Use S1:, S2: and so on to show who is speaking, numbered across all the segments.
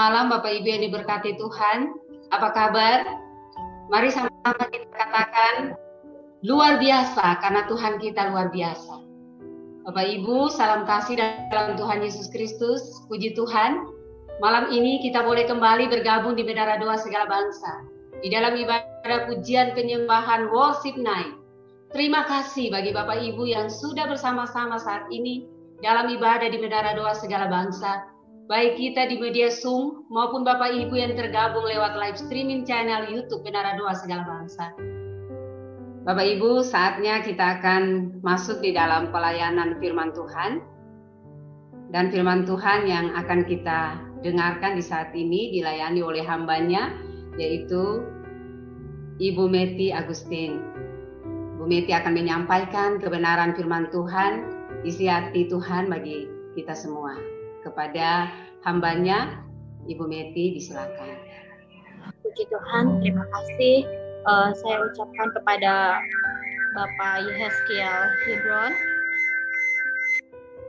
S1: malam Bapak Ibu yang diberkati Tuhan. Apa kabar? Mari sama-sama kita katakan luar biasa karena Tuhan kita luar biasa. Bapak Ibu, salam kasih dalam Tuhan Yesus Kristus. Puji Tuhan. Malam ini kita boleh kembali bergabung di Menara Doa Segala Bangsa di dalam ibadah pujian penyembahan Worship Night. Terima kasih bagi Bapak Ibu yang sudah bersama-sama saat ini dalam ibadah di Menara Doa Segala Bangsa, baik kita di media Zoom maupun Bapak Ibu yang tergabung lewat live streaming channel YouTube Menara Doa Segala Bangsa. Bapak Ibu, saatnya kita akan masuk di dalam pelayanan firman Tuhan. Dan firman Tuhan yang akan kita dengarkan di saat ini dilayani oleh hambanya, yaitu Ibu Meti Agustin. Ibu Meti akan menyampaikan kebenaran firman Tuhan, isi hati Tuhan bagi kita semua. Kepada hambanya, Ibu Meti, disilakan.
S2: Puji Tuhan, terima kasih. Saya ucapkan kepada Bapak Yehezkiel Hebron.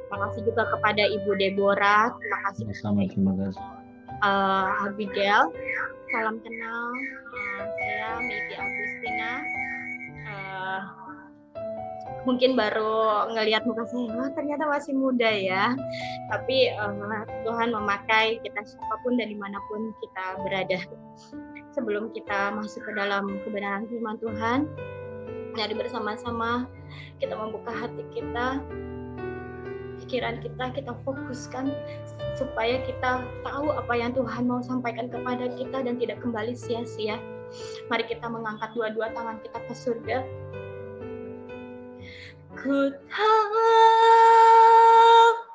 S2: Terima kasih juga kepada Ibu Deborah. Terima kasih.
S3: Terima kasih.
S2: Abigail. Salam kenal. Saya Meti Agustina. Mungkin baru ngelihat muka saya, ternyata masih muda ya. Tapi Tuhan memakai kita siapapun dan dimanapun kita berada. Sebelum kita masuk ke dalam kebenaran firman Tuhan, mari bersama-sama kita membuka hati kita, pikiran kita fokuskan supaya kita tahu apa yang Tuhan mau sampaikan kepada kita dan tidak kembali sia-sia. Mari kita mengangkat dua-dua tangan kita ke surga. Ku tahu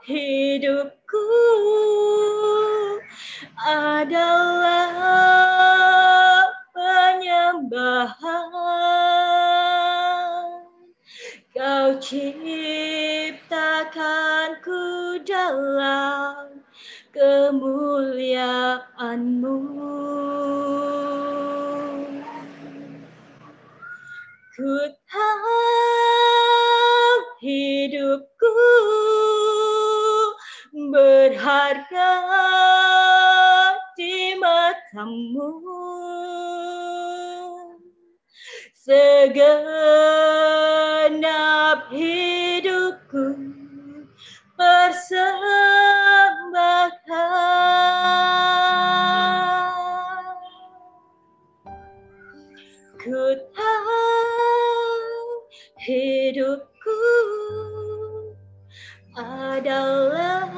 S2: hidupku adalah penyembahan. Kau ciptakanku dalam kemuliaan-Mu. Ku tahu hidupku berharga di mata-Mu. Segenap hidupku persembahkan. Ku tahu hidupku adalah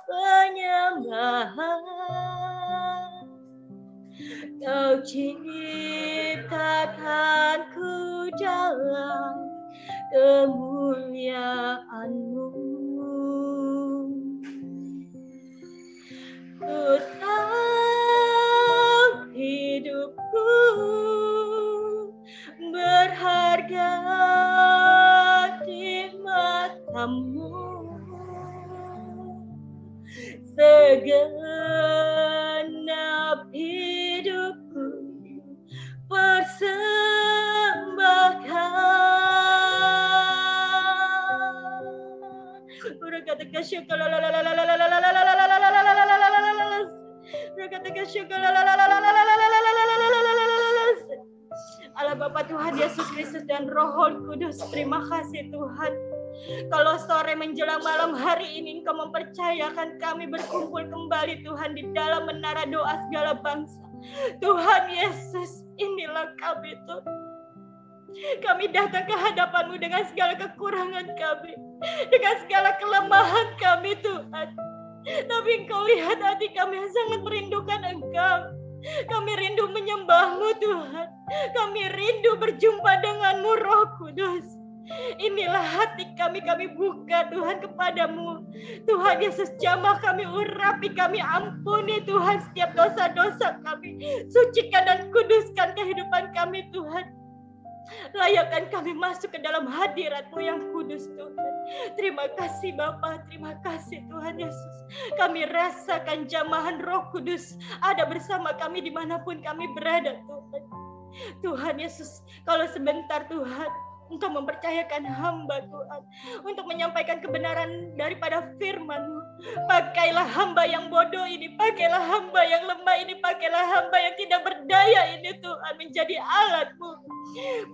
S2: penyembahan. Kau ciptakanku dalam kemuliaan-Mu. Ku tahu hidupku berharga di mata-Mu. Segenap hidupku Allah Bapa Tuhan Yesus Kristus dan Roh Kudus, terima kasih Tuhan. Kalau sore menjelang malam hari ini Engkau mempercayakan kami berkumpul kembali Tuhan di dalam menara doa segala bangsa. Tuhan Yesus, inilah kami Tuhan. Kami datang ke hadapan-Mu dengan segala kekurangan kami, dengan segala kelemahan kami Tuhan. Tapi Engkau lihat hati kami yang sangat merindukan Engkau. Kami rindu menyembah-Mu Tuhan. Kami rindu berjumpa dengan-Mu Roh Kudus. Inilah hati kami buka Tuhan kepadamu. Tuhan Yesus, jamah kami, urapi kami, ampuni Tuhan setiap dosa-dosa kami. Sucikan dan kuduskan kehidupan kami Tuhan. Layakkan kami masuk ke dalam hadirat-Mu yang kudus Tuhan. Terima kasih Bapa, terima kasih Tuhan Yesus. Kami rasakan jamahan Roh Kudus ada bersama kami dimanapun kami berada Tuhan. Tuhan Yesus, kalau sebentar Tuhan Engkau mempercayakan hamba Tuhan untuk menyampaikan kebenaran daripada firman-Mu. Pakailah hamba yang bodoh ini, pakailah hamba yang lemah ini, pakailah hamba yang tidak berdaya ini Tuhan menjadi alat-Mu.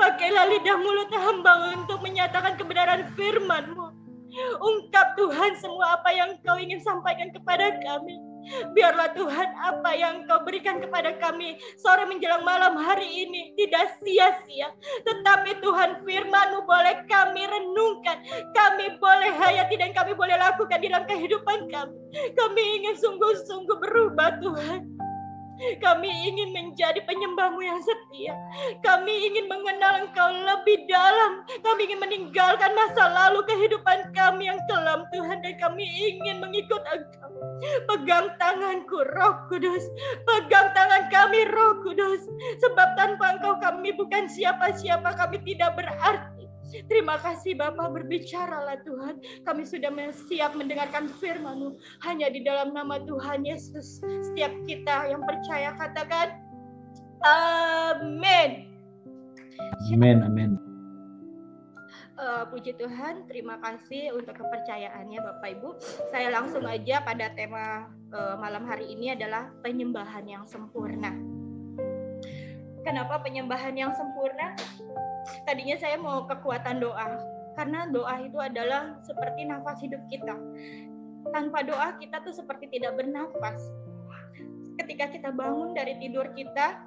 S2: Pakailah lidah mulut hamba untuk menyatakan kebenaran firman-Mu. Ungkap Tuhan semua apa yang Kau ingin sampaikan kepada kami. Biarlah Tuhan apa yang Kau berikan kepada kami sore menjelang malam hari ini tidak sia-sia. Tetapi Tuhan, firman-Mu boleh kami renungkan, kami boleh hayati dan kami boleh lakukan di dalam kehidupan kami. Kami ingin sungguh-sungguh berubah Tuhan. Kami ingin menjadi penyembah-Mu yang setia. Kami ingin mengenal Engkau lebih dalam. Kami ingin meninggalkan masa lalu kehidupan kami yang kelam Tuhan. Dan kami ingin mengikut Engkau. Pegang tanganku Roh Kudus. Pegang tangan kami Roh Kudus. Sebab tanpa Engkau kami bukan siapa-siapa. Kami tidak berarti. Terima kasih Bapa, berbicaralah Tuhan. Kami sudah siap mendengarkan firman-Mu. Hanya di dalam nama Tuhan Yesus. Setiap kita yang percaya katakan amin.
S3: Amin, amin.
S2: Puji Tuhan, terima kasih untuk kepercayaannya Bapak Ibu. Saya langsung aja pada tema malam hari ini adalah penyembahan yang sempurna. Kenapa penyembahan yang sempurna? Tadinya saya mau kekuatan doa, karena doa itu adalah seperti nafas hidup kita. Tanpa doa kita tuh seperti tidak bernafas. Ketika kita bangun dari tidur kita,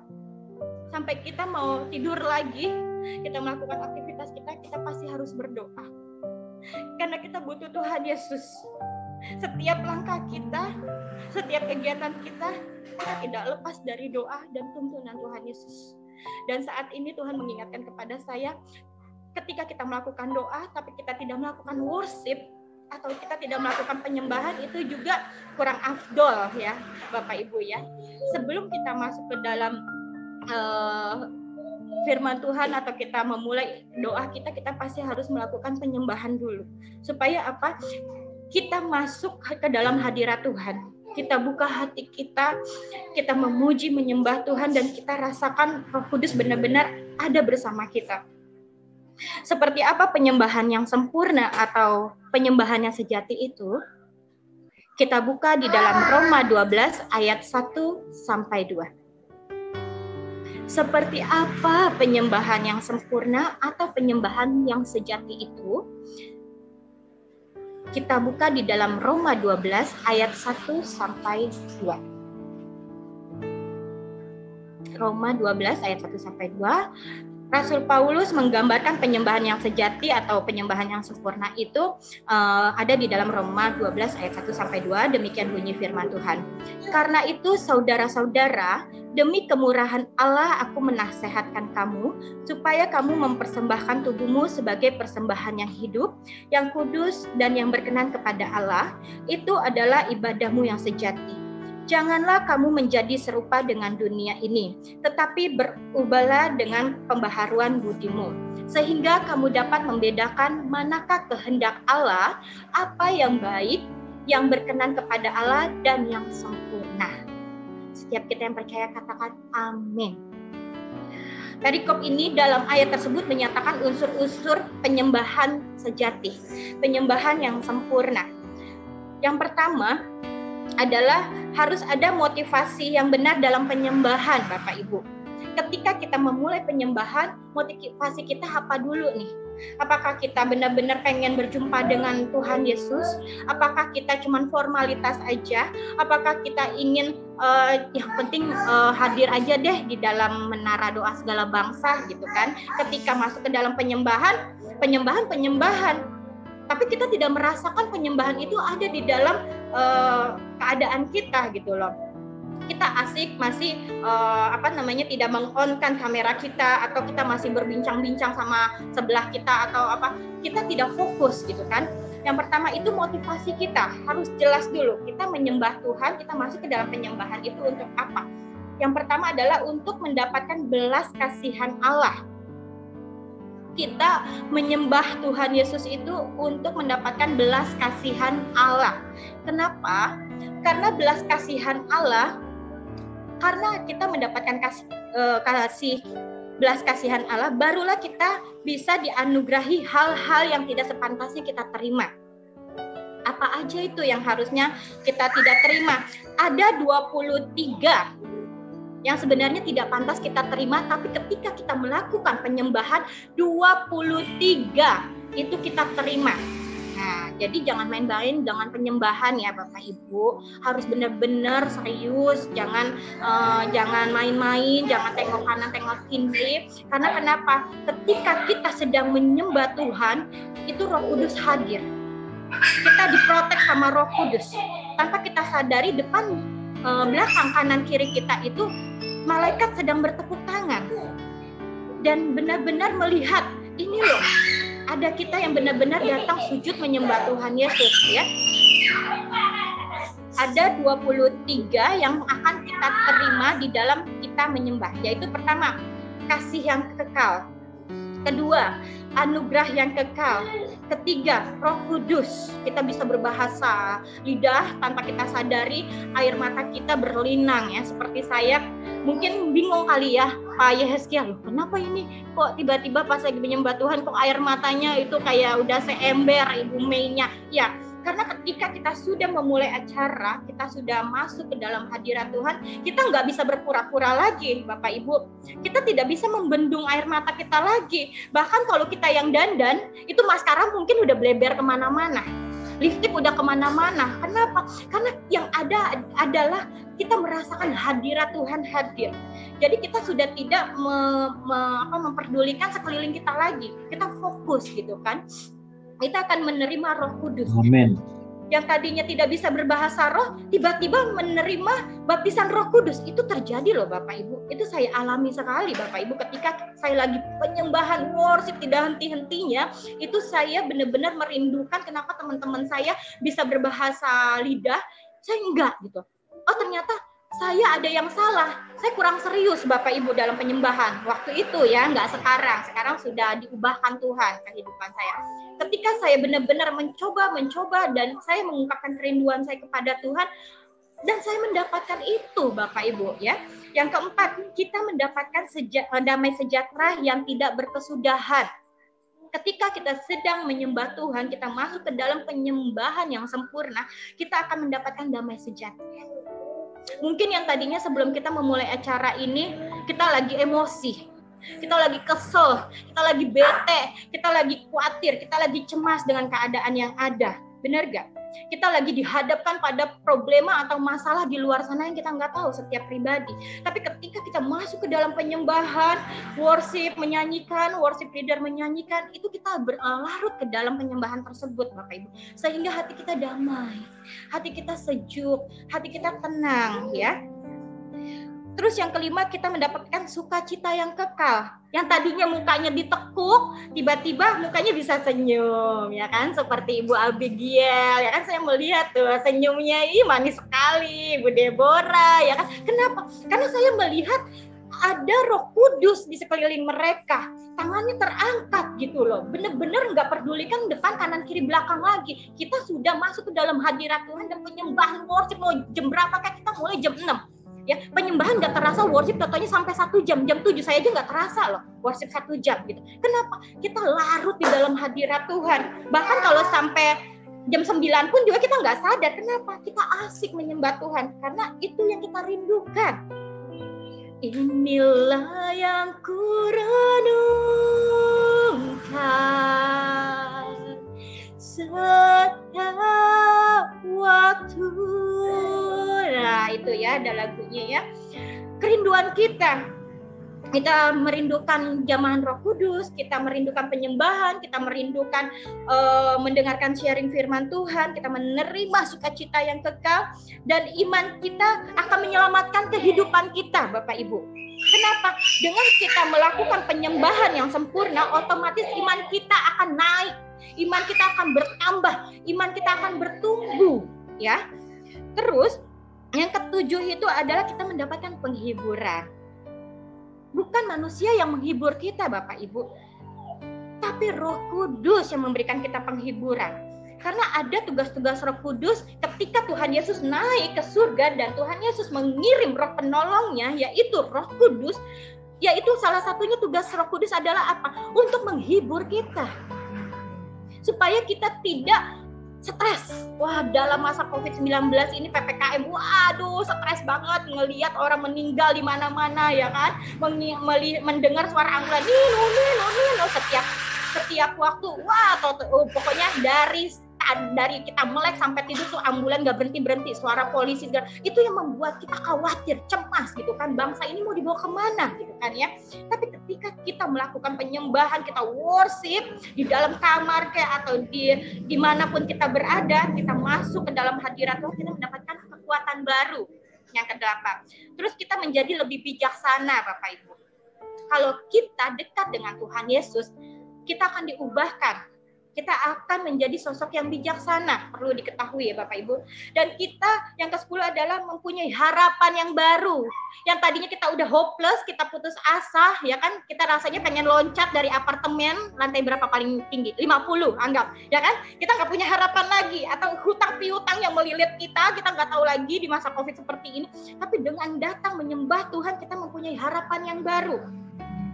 S2: sampai kita mau tidur lagi, kita melakukan aktivitas kita, kita pasti harus berdoa. Karena kita butuh Tuhan Yesus. Setiap langkah kita, setiap kegiatan kita tidak lepas dari doa dan tuntunan Tuhan Yesus. Dan saat ini Tuhan mengingatkan kepada saya, ketika kita melakukan doa tapi kita tidak melakukan worship atau kita tidak melakukan penyembahan, itu juga kurang afdol ya Bapak Ibu ya. Sebelum kita masuk ke dalam firman Tuhan atau kita memulai doa kita pasti harus melakukan penyembahan dulu. Supaya apa? Kita masuk ke dalam hadirat Tuhan. Kita buka hati kita memuji, menyembah Tuhan, dan kita rasakan Roh Kudus benar-benar ada bersama kita. Seperti apa penyembahan yang sempurna atau penyembahan yang sejati itu? Kita buka di dalam Roma 12 ayat 1-2. Seperti apa penyembahan yang sempurna atau penyembahan yang sejati itu? Kita buka di dalam Roma 12 ayat 1-2. Roma 12 ayat 1-2. Rasul Paulus menggambarkan penyembahan yang sejati atau penyembahan yang sempurna itu ada di dalam Roma 12 ayat 1-2. Demikian bunyi firman Tuhan. Karena itu saudara-saudara, demi kemurahan Allah aku menasehatkan kamu supaya kamu mempersembahkan tubuhmu sebagai persembahan yang hidup, yang kudus dan yang berkenan kepada Allah. Itu adalah ibadahmu yang sejati. Janganlah kamu menjadi serupa dengan dunia ini, tetapi berubahlah dengan pembaharuan budimu, sehingga kamu dapat membedakan manakah kehendak Allah, apa yang baik, yang berkenan kepada Allah, dan yang sempurna. Setiap kita yang percaya katakan amin. Perikop ini dalam ayat tersebut menyatakan unsur-unsur penyembahan sejati, penyembahan yang sempurna. Yang pertama adalah harus ada motivasi yang benar dalam penyembahan, Bapak Ibu. Ketika kita memulai penyembahan, motivasi kita apa dulu nih? Apakah kita benar-benar pengen berjumpa dengan Tuhan Yesus? Apakah kita cuma formalitas aja? Apakah kita ingin yang penting hadir aja deh di dalam menara doa segala bangsa gitu kan? Ketika masuk ke dalam penyembahan. Tapi kita tidak merasakan penyembahan itu ada di dalam keadaan kita gitu loh. Kita asik masih tidak meng-on-kan kamera kita, atau kita masih berbincang-bincang sama sebelah kita atau apa, kita tidak fokus gitu kan. Yang pertama itu motivasi kita harus jelas dulu. Kita menyembah Tuhan, kita masuk ke dalam penyembahan itu untuk apa? Yang pertama adalah untuk mendapatkan belas kasihan Allah. Kita menyembah Tuhan Yesus itu untuk mendapatkan belas kasihan Allah. Kenapa? Karena belas kasihan Allah, karena kita mendapatkan kasih belas kasihan Allah, barulah kita bisa dianugerahi hal-hal yang tidak sepantasnya kita terima. Apa aja itu yang harusnya kita tidak terima? Ada 23 yang sebenarnya tidak pantas kita terima, tapi ketika kita melakukan penyembahan 23 itu kita terima. Nah, jadi jangan main-main dengan penyembahan ya Bapak Ibu, harus benar-benar serius, jangan main-main, jangan tengok kanan tengok kiri. Karena kenapa? Ketika kita sedang menyembah Tuhan, itu Roh Kudus hadir. Kita diprotek sama Roh Kudus. Tanpa kita sadari depan, belakang, kanan, kiri kita itu malaikat sedang bertepuk tangan. Dan benar-benar melihat, ini loh, ada kita yang benar-benar datang sujud menyembah Tuhan Yesus ya. Ada 23 yang akan kita terima di dalam kita menyembah, yaitu pertama, kasih yang kekal. Kedua, anugerah yang kekal. Ketiga, Roh Kudus. Kita bisa berbahasa lidah tanpa kita sadari, air mata kita berlinang ya. Seperti saya mungkin bingung kali ya, Pak Yehezkiel, loh kenapa ini kok tiba-tiba pas lagi menyembah Tuhan kok air matanya itu kayak udah seember Ibu Mei-nya. Ya, karena ketika kita sudah memulai acara, kita sudah masuk ke dalam hadirat Tuhan, kita nggak bisa berpura-pura lagi, Bapak Ibu. Kita tidak bisa membendung air mata kita lagi. Bahkan kalau kita yang dandan, itu maskara mungkin udah bleber kemana-mana. Lipstik udah kemana-mana. Kenapa? Karena yang ada adalah kita merasakan hadirat Tuhan hadir. Jadi kita sudah tidak memperdulikan sekeliling kita lagi. Kita fokus gitu kan. Kita akan menerima Roh Kudus.
S3: Amin.
S2: Yang tadinya tidak bisa berbahasa roh, tiba-tiba menerima baptisan Roh Kudus. Itu terjadi loh Bapak Ibu. Itu saya alami sekali Bapak Ibu. Ketika saya lagi penyembahan worship tidak henti-hentinya, itu saya benar-benar merindukan kenapa teman-teman saya bisa berbahasa lidah, saya enggak gitu. Oh ternyata saya ada yang salah, saya kurang serius Bapak Ibu dalam penyembahan. Waktu itu ya, enggak sekarang. Sekarang sudah diubahkan Tuhan kehidupan saya. Ketika saya benar-benar mencoba dan saya mengungkapkan kerinduan saya kepada Tuhan, dan saya mendapatkan itu Bapak Ibu ya. Yang keempat, kita mendapatkan damai sejahtera yang tidak berkesudahan. Ketika kita sedang menyembah Tuhan, kita masuk ke dalam penyembahan yang sempurna, kita akan mendapatkan damai sejahtera. Mungkin yang tadinya sebelum kita memulai acara ini, kita lagi emosi. Kita lagi kesel, kita lagi bete, kita lagi khawatir, kita lagi cemas dengan keadaan yang ada. Benar gak? Kita lagi dihadapkan pada problema atau masalah di luar sana yang kita nggak tahu setiap pribadi. Tapi ketika kita masuk ke dalam penyembahan, worship, menyanyikan, worship leader menyanyikan, itu kita berlarut ke dalam penyembahan tersebut Bapak Ibu. Sehingga hati kita damai, hati kita sejuk, hati kita tenang ya. Terus yang kelima, kita mendapatkan sukacita yang kekal. Yang tadinya mukanya ditekuk, tiba-tiba mukanya bisa senyum, ya kan? Seperti Ibu Abigail, ya kan? Saya melihat tuh senyumnya, manis sekali, Ibu Deborah, ya kan? Kenapa? Karena saya melihat ada Roh Kudus di sekeliling mereka. Tangannya terangkat gitu loh. Benar-benar nggak pedulikan depan, kanan, kiri, belakang lagi. Kita sudah masuk ke dalam hadirat Tuhan dan penyembahan worship mau jam berapa? Kan kita mulai jam 6. Ya, penyembahan nggak terasa, worship contohnya sampai 1 jam, jam 7 saya aja nggak terasa loh, worship 1 jam gitu. Kenapa? Kita larut di dalam hadirat Tuhan. Bahkan kalau sampai jam 9 pun juga kita nggak sadar. Kenapa? Kita asik menyembah Tuhan, karena itu yang kita rindukan. Inilah yang kurenungkan setiap waktu. Nah itu ya, ada lagunya ya. Kerinduan kita merindukan jamahan Roh Kudus, kita merindukan penyembahan, kita merindukan mendengarkan sharing firman Tuhan, kita menerima sukacita yang kekal, dan iman kita akan menyelamatkan kehidupan kita Bapak Ibu. Kenapa? Dengan kita melakukan penyembahan yang sempurna, otomatis iman kita akan naik, iman kita akan bertambah, iman kita akan bertumbuh ya. Terus yang ketujuh itu adalah kita mendapatkan penghiburan. Bukan manusia yang menghibur kita Bapak Ibu, tapi Roh Kudus yang memberikan kita penghiburan. Karena ada tugas-tugas Roh Kudus ketika Tuhan Yesus naik ke surga dan Tuhan Yesus mengirim Roh penolongnya, yaitu Roh Kudus. Yaitu salah satunya tugas Roh Kudus adalah apa? Untuk menghibur kita. Supaya kita tidak stres. Wah, dalam masa COVID-19 ini PPKM, waduh stres banget ngelihat orang meninggal di mana-mana ya kan. Mendengar suara ambulan, nino setiap waktu. Wah, pokoknya dari kita melek sampai tidur tuh ambulan gak berhenti, suara polisi, itu yang membuat kita khawatir, cemas gitu kan, bangsa ini mau dibawa kemana gitu kan ya. Tapi ketika kita melakukan penyembahan, kita worship di dalam kamar kayak atau di dimanapun kita berada, kita masuk ke dalam hadirat Tuhan, kita mendapatkan kekuatan baru. Yang ke-8, terus kita menjadi lebih bijaksana Bapak Ibu. Kalau kita dekat dengan Tuhan Yesus, kita akan diubahkan. Kita akan menjadi sosok yang bijaksana, perlu diketahui ya Bapak Ibu. Dan kita yang ke-10 adalah mempunyai harapan yang baru. Yang tadinya kita udah hopeless, kita putus asa, ya kan? Kita rasanya pengen loncat dari apartemen, lantai berapa paling tinggi? 50, anggap. Ya kan? Kita nggak punya harapan lagi. Atau hutang piutang yang melilit kita nggak tahu lagi di masa COVID seperti ini. Tapi dengan datang menyembah Tuhan, kita mempunyai harapan yang baru.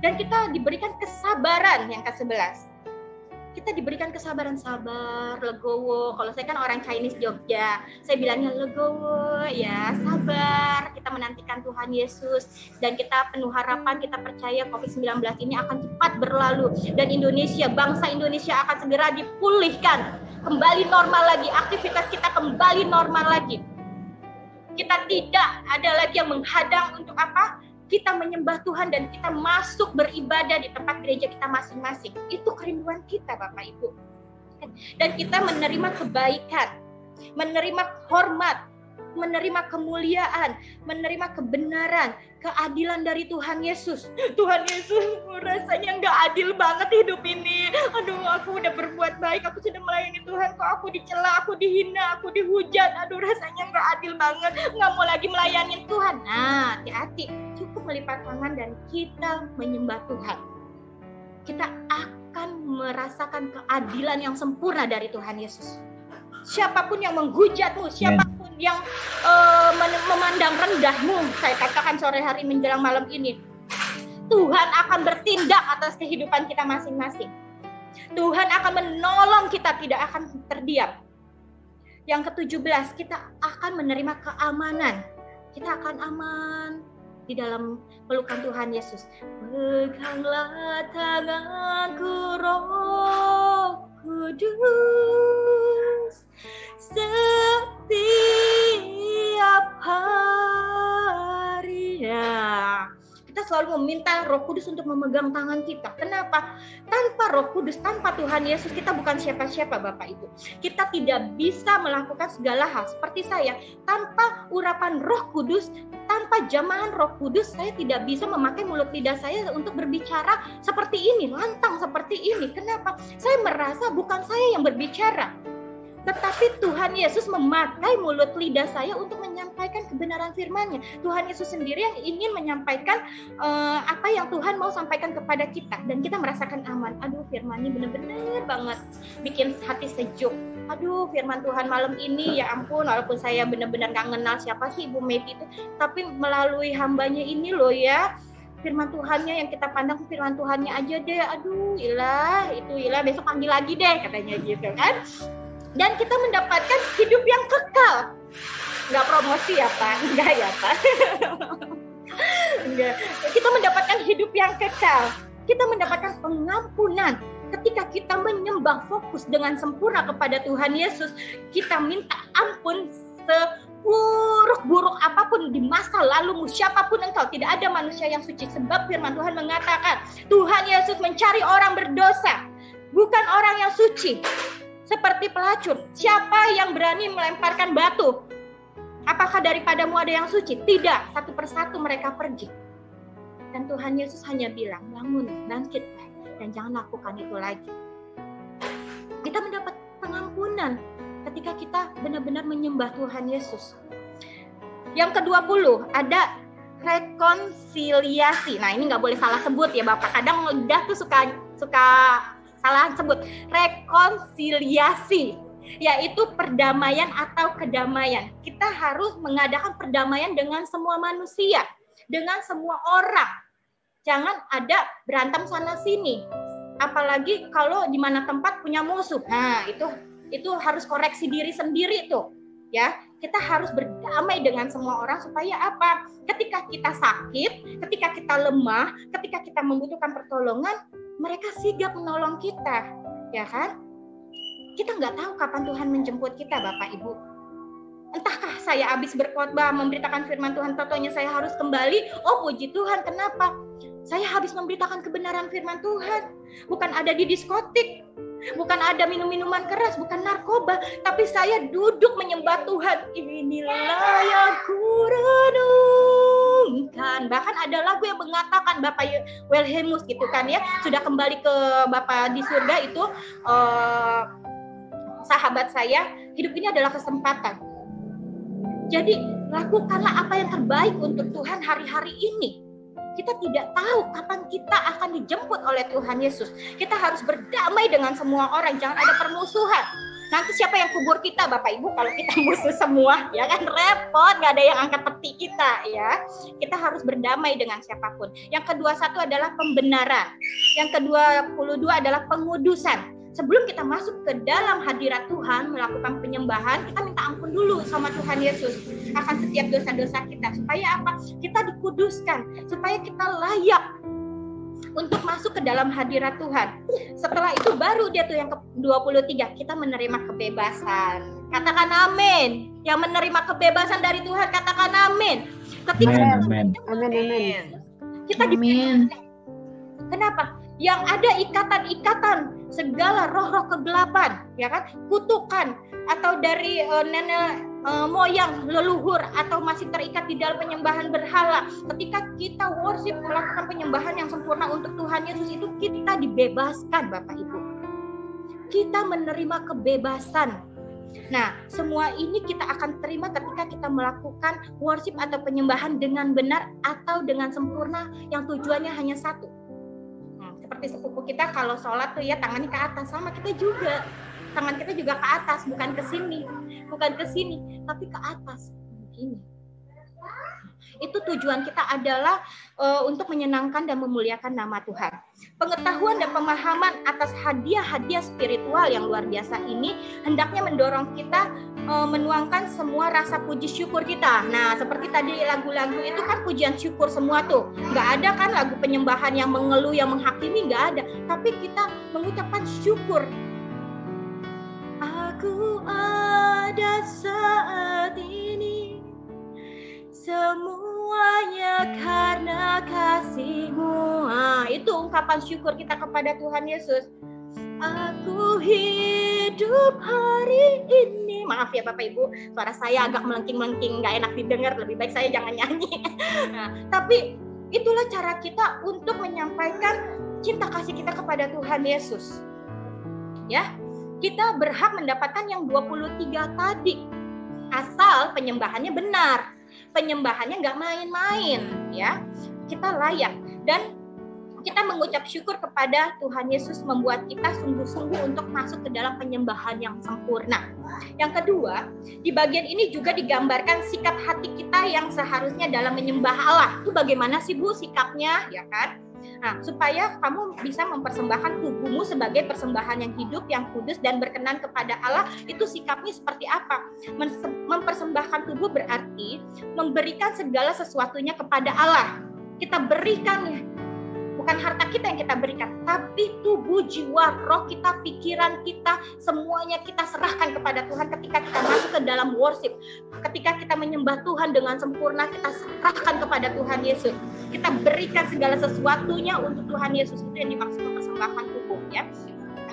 S2: Dan kita diberikan kesabaran yang ke-11. Kita diberikan kesabaran, sabar, legowo. Kalau saya kan orang Chinese Jogja, saya bilangnya legowo, ya sabar. Kita menantikan Tuhan Yesus dan kita penuh harapan, kita percaya COVID-19 ini akan cepat berlalu dan Indonesia, bangsa Indonesia akan segera dipulihkan, kembali normal lagi, aktivitas kita kembali normal lagi. Kita tidak ada lagi yang menghadang untuk apa? Kita menyembah Tuhan dan kita masuk beribadah di tempat gereja kita masing-masing. Itu kerinduan kita Bapak Ibu. Dan kita menerima kebaikan, menerima hormat, menerima kemuliaan, menerima kebenaran, keadilan dari Tuhan Yesus. Tuhan Yesus, rasanya nggak adil banget hidup ini. Aduh, aku udah berbuat baik, aku sudah melayani Tuhan, kok aku dicela, aku dihina, aku dihujat. Aduh, rasanya nggak adil banget, nggak mau lagi melayani Tuhan. Nah, hati-hati, cukup melipat tangan dan kita menyembah Tuhan. Kita akan merasakan keadilan yang sempurna dari Tuhan Yesus. Siapapun yang menghujatmu, siapapun yang memandang rendahmu, saya katakan sore hari menjelang malam ini, Tuhan akan bertindak atas kehidupan kita masing-masing. Tuhan akan menolong kita, tidak akan terdiam. Yang ke-17, kita akan menerima keamanan. Kita akan aman di dalam pelukan Tuhan Yesus. Peganglah tanganku Roh Kudus setiap hari. Ya, kita selalu meminta Roh Kudus untuk memegang tangan kita. Kenapa? Tanpa Roh Kudus, tanpa Tuhan Yesus, kita bukan siapa-siapa Bapak Ibu. Kita tidak bisa melakukan segala hal. Seperti saya, tanpa urapan Roh Kudus, tanpa jamahan Roh Kudus, saya tidak bisa memakai mulut lidah saya untuk berbicara seperti ini, lantang seperti ini. Kenapa? Saya merasa bukan saya yang berbicara, tetapi Tuhan Yesus memakai mulut lidah saya untuk menyampaikan kebenaran firman-Nya. Tuhan Yesus sendiri yang ingin menyampaikan apa yang Tuhan mau sampaikan kepada kita, dan kita merasakan aman. Aduh, firman-Nya benar-benar banget bikin hati sejuk. Aduh, firman Tuhan malam ini, ya ampun, walaupun saya benar-benar gak kenal siapa sih Ibu Meti itu, tapi melalui hambanya ini loh ya, firman Tuhannya yang kita pandang firman Tuhannya aja deh. Aduh, ilah, itu ilah, besok panggil lagi deh, katanya gitu kan. Dan kita mendapatkan hidup yang kekal. Nggak promosi ya Pak, enggak ya Pak. Enggak. Kita mendapatkan hidup yang kekal. Kita mendapatkan pengampunan. Ketika kita menyembah fokus dengan sempurna kepada Tuhan Yesus, kita minta ampun seburuk-buruk apapun di masa lalumu, siapapun engkau, tidak ada manusia yang suci. Sebab firman Tuhan mengatakan, Tuhan Yesus mencari orang berdosa, bukan orang yang suci. Seperti pelacur, siapa yang berani melemparkan batu? Apakah daripadamu ada yang suci? Tidak, satu persatu mereka pergi. Dan Tuhan Yesus hanya bilang, bangun, bangkitlah, dan jangan lakukan itu lagi. Kita mendapat pengampunan ketika kita benar-benar menyembah Tuhan Yesus. Yang ke-20, ada rekonsiliasi. Nah, ini nggak boleh salah sebut ya Bapak. Kadang udah tuh suka salah sebut. Rekonsiliasi, yaitu perdamaian atau kedamaian. Kita harus mengadakan perdamaian dengan semua manusia, dengan semua orang. Jangan ada berantem sana sini. Apalagi kalau di mana tempat punya musuh. Nah, itu harus koreksi diri sendiri tuh. Ya, kita harus berdamai dengan semua orang supaya apa? Ketika kita sakit, ketika kita lemah, ketika kita membutuhkan pertolongan, mereka sigap menolong kita, ya kan? Kita nggak tahu kapan Tuhan menjemput kita, Bapak Ibu. Entahkah saya habis berkhotbah memberitakan firman Tuhan, totonya saya harus kembali. Oh, puji Tuhan, kenapa? Saya habis memberitakan kebenaran firman Tuhan. Bukan ada di diskotik, bukan ada minum-minuman keras, bukan narkoba, tapi saya duduk menyembah Tuhan. Inilah yang kurenungkan. Bahkan ada lagu yang mengatakan, Bapak Wilhelmus gitu kan ya, sudah kembali ke Bapak di surga itu, sahabat saya, hidup ini adalah kesempatan. Jadi lakukanlah apa yang terbaik untuk Tuhan hari-hari ini. Kita tidak tahu kapan kita akan dijemput oleh Tuhan Yesus. Kita harus berdamai dengan semua orang, jangan ada permusuhan. Nanti siapa yang kubur kita, Bapak Ibu, kalau kita musuh semua, ya kan repot, nggak ada yang angkat peti kita, ya. Kita harus berdamai dengan siapapun. Yang ke-21 adalah pembenaran. Yang ke-22 adalah pengudusan. Sebelum kita masuk ke dalam hadirat Tuhan melakukan penyembahan, kita minta ampun dulu sama Tuhan Yesus akan setiap dosa-dosa kita. Supaya apa? Kita dikuduskan, supaya kita layak untuk masuk ke dalam hadirat Tuhan. Setelah itu baru dia tuh yang ke-23, kita menerima kebebasan. Katakan amin. Yang menerima kebebasan dari Tuhan, katakan amin. Ketika
S3: Amin.
S2: kita dibebaskan. Kenapa? Yang ada ikatan-ikatan, segala roh-roh kegelapan, ya kan, kutukan atau dari nenek moyang leluhur atau masih terikat di dalam penyembahan berhala. Ketika kita worship, melakukan penyembahan yang sempurna untuk Tuhan Yesus, itu kita dibebaskan, Bapak Ibu. Kita menerima kebebasan. Nah, semua ini kita akan terima ketika kita melakukan worship atau penyembahan dengan benar atau dengan sempurna, yang tujuannya hanya satu. Seperti sepupu kita kalau sholat tuh ya tangannya ke atas, sama kita juga. Tangan kita juga ke atas, bukan ke sini. Bukan ke sini, tapi ke atas. Begini. Itu tujuan kita adalah untuk menyenangkan dan memuliakan nama Tuhan. Pengetahuan dan pemahaman atas hadiah-hadiah spiritual yang luar biasa ini hendaknya mendorong kita menuangkan semua rasa puji syukur kita. Nah, seperti tadi lagu-lagu itu kan pujian syukur semua tuh. Nggak ada kan lagu penyembahan yang mengeluh, yang menghakimi, nggak ada. Tapi kita mengucapkan syukur. Aku ada saat ini, semuanya karena kasih-Mu. Nah, itu ungkapan syukur kita kepada Tuhan Yesus. Aku hidup hari ini. Maaf ya Bapak Ibu, suara saya agak melengking-melengking, nggak enak didengar, lebih baik saya jangan nyanyi. Nah, tapi itulah cara kita untuk menyampaikan cinta kasih kita kepada Tuhan Yesus. Ya, kita berhak mendapatkan yang 23 tadi, asal penyembahannya benar. Penyembahannya nggak main-main, ya. Kita layak dan kita mengucap syukur kepada Tuhan Yesus membuat kita sungguh-sungguh untuk masuk ke dalam penyembahan yang sempurna. Yang kedua, di bagian ini juga digambarkan sikap hati kita yang seharusnya dalam menyembah Allah. Itu bagaimana sih Bu sikapnya, ya kan? Nah, supaya kamu bisa mempersembahkan tubuhmu sebagai persembahan yang hidup, yang kudus dan berkenan kepada Allah, itu sikapnya seperti apa? Mempersembahkan tubuh berarti memberikan segala sesuatunya kepada Allah. Kita berikan, bukan harta kita yang kita berikan, tapi tubuh, jiwa, roh kita, pikiran kita, semuanya kita serahkan kepada Tuhan ketika kita masuk ke dalam worship. Ketika kita menyembah Tuhan dengan sempurna, kita serahkan kepada Tuhan Yesus. Kita berikan segala sesuatunya untuk Tuhan Yesus. Itu yang dimaksud mempersembahkan tubuh, ya.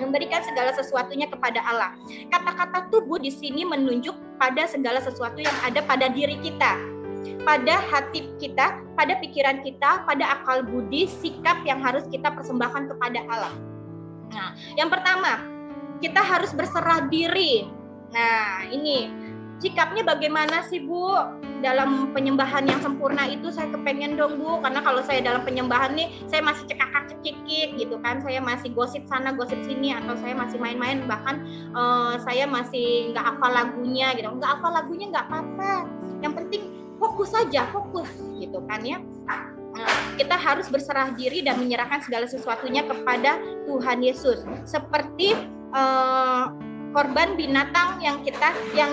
S2: Memberikan segala sesuatunya kepada Allah. Kata-kata tubuh di sini menunjuk pada segala sesuatu yang ada pada diri kita, pada hati kita, pada pikiran kita, pada akal budi, sikap yang harus kita persembahkan kepada Allah. Nah, yang pertama, kita harus berserah diri. Nah, ini sikapnya bagaimana sih Bu? Dalam penyembahan yang sempurna itu saya kepengen dong Bu, karena kalau saya dalam penyembahan nih, saya masih cekakak-cekikik gitu kan, saya masih gosip sana, gosip sini, atau saya masih main-main, bahkan saya masih nggak hafal lagunya gitu. Nggak hafal lagunya nggak apa-apa, yang penting fokus saja, fokus gitu kan ya. Nah, kita harus berserah diri dan menyerahkan segala sesuatunya kepada Tuhan Yesus. Seperti korban binatang yang